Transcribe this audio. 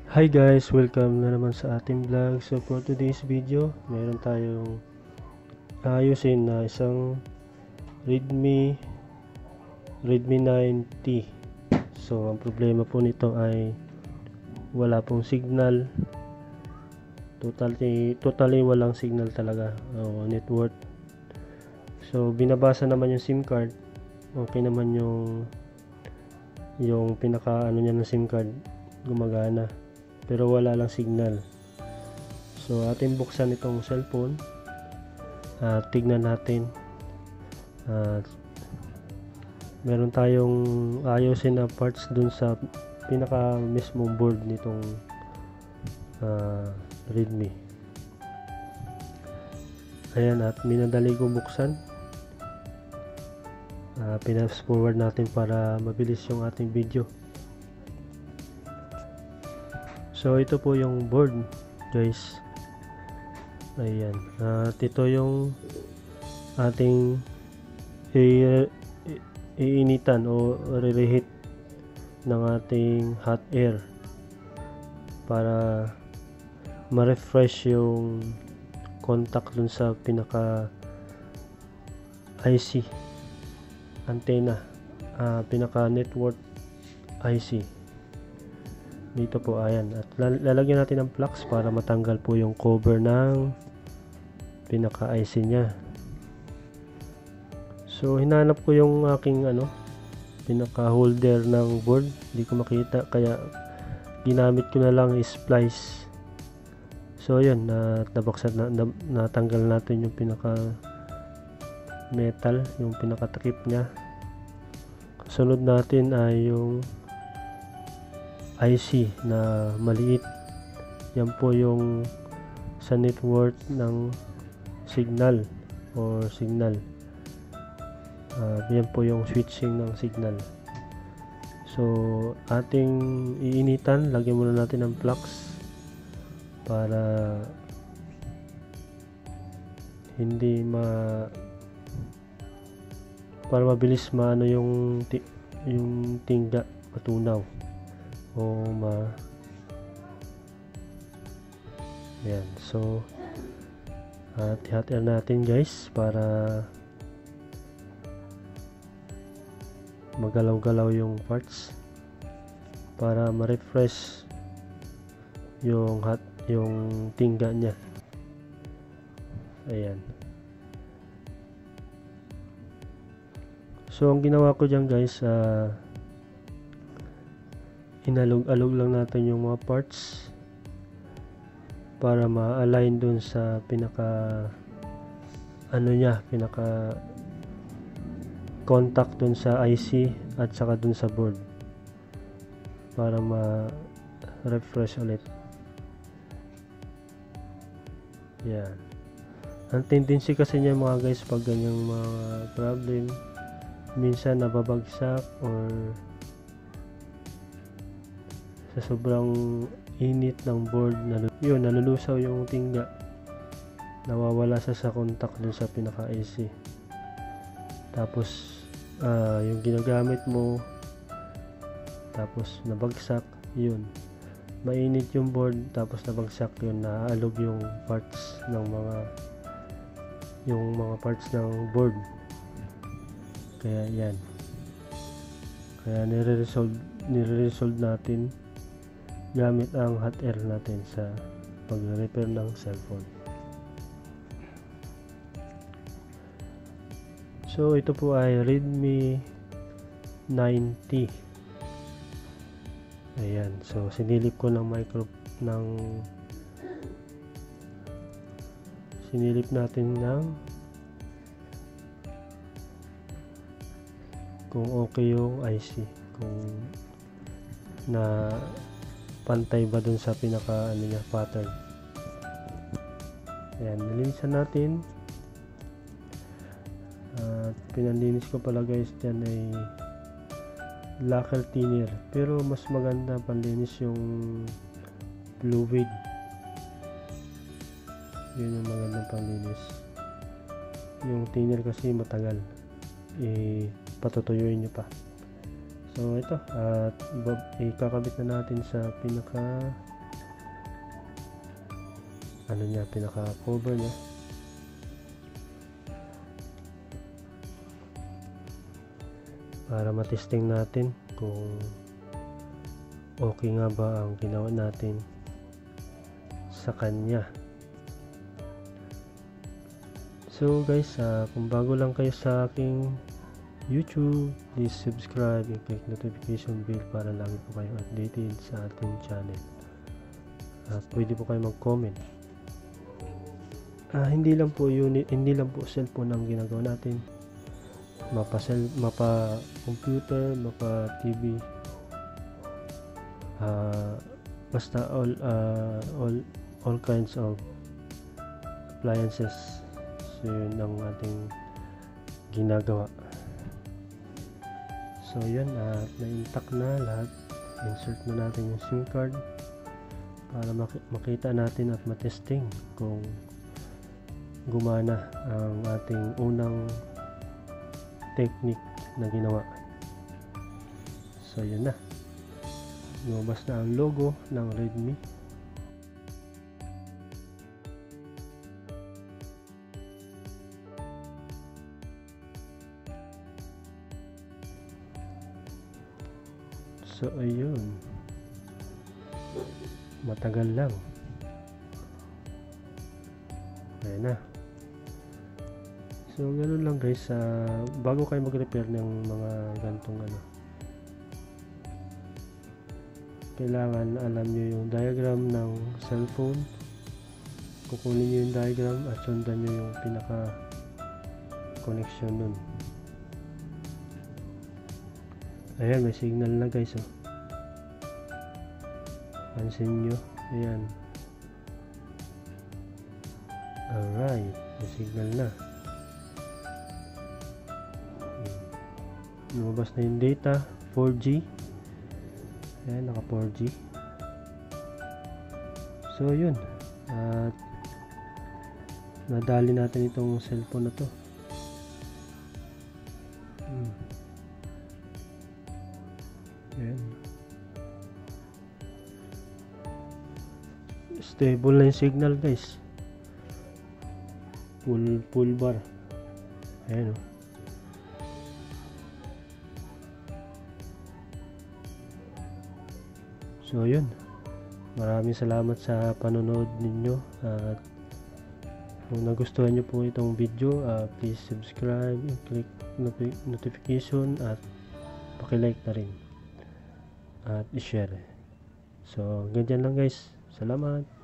Hi guys! Welcome na naman sa ating vlog. So for today's video, meron tayong ayusin na isang Redmi 9T. So ang problema po nito ay wala pong signal. Totally walang signal talaga o network. So binabasa naman yung SIM card. Okay naman yung pinaka niya ng SIM card, gumagana. Pero wala lang signal. So ating buksan itong cellphone at tignan natin. Meron tayong ayusin na parts dun sa pinaka mismong board nitong Redmi. Ayan, at minadali ko buksan. Pinas forward natin para mabilis yung ating video. So ito po yung board guys. Ayan, at ito yung ating iinitan o re-reheat ng ating hot air para ma-refresh yung contact dun sa pinaka IC antenna, pinaka network IC dito po. Ayan, at lalagyan natin ng flux para matanggal po yung cover ng pinaka IC nya. So hinanap ko yung aking pinaka holder ng board, hindi ko makita kaya ginamit ko na lang splice. So ayan, natanggal natin yung pinaka metal, yung pinaka takip nya. Sunod natin ay yung IC na maliit. Yan po yung sa network ng signal or signal. Yan po yung switching ng signal. So ating iinitan, lagyan muna natin ng flux para para mabilis maano yung tingga, matunaw o yan. So hot air natin guys para magalaw-galaw yung parts para ma-refresh yung tingga nya. Ayan. So ang ginawa ko dyan guys, inalog-alog lang natin yung mga parts para ma-align dun sa pinaka pinaka contact dun sa IC at saka dun sa board para ma-refresh ulit. Yan. Ang tendency kasi niya mga guys pag ganyang mga problem, minsan nababagsak or sa sobrang init ng board nalulusaw yung tingga, nawawala sa contact dun sa pinaka IC. Tapos yung ginagamit mo tapos nabagsak, yun, mainit yung board tapos nabagsak, yun, naaalog yung parts ng parts ng board. Kaya yan, kaya nire-resolve natin gamit ang hot air natin sa pag-repair ng cellphone. So ito po ay Redmi 9T. Ayan, so sinilip ko ng sinilip natin ng kung okay yung IC, kung na pantay ba dun sa pinaka pattern. Ayan, nilinisan natin at pinalinis ko pala guys dyan ay lacquer thinner, pero mas maganda panlinis yung fluid. Yun yung magandang panlinis. Yung thinner kasi matagal, patutuyuin nyo pa. So ito, at ikakabit na natin sa pinaka ano niya, pinaka cover niya. Para matesting natin kung okay nga ba ang ginawa natin sa kanya. So guys, kung bago lang kayo sa aking YouTube, please subscribe and click notification bell para lagi po kayong updated sa ating channel. At pwede po kayo mag-comment. Hindi lang po cellphone ang ginagawa natin. Mapa computer, mapa TV, basta all kinds of appliances. So yun ang ating ginagawa. So yan, na-intact na lahat. Insert na natin yung SIM card para makita natin at matesting kung gumana ang ating unang technique na ginawa. So yun na, lumabas na ang logo ng Redmi. So ayun, matagal lang. Ayan na. So ganoon lang guys, bago kayo mag-repair ng mga gantong kailangan alam nyo yung diagram ng cellphone. Kukunin nyo yung diagram at sundan nyo yung pinaka connection nun. Ayan, may signal na guys, pansin nyo, ayan. Alright, may signal na. Lumabas na yung data, 4G. Ayan, naka 4G. So yun, at nadali natin itong cellphone na to. Ayan. Stable na yung signal guys, full bar. Ayan So yun, maraming salamat sa panonood ninyo, at kung nagustuhan nyo po itong video, please subscribe and click notification at paki-like na rin at i-share. So ganyan lang guys, salamat.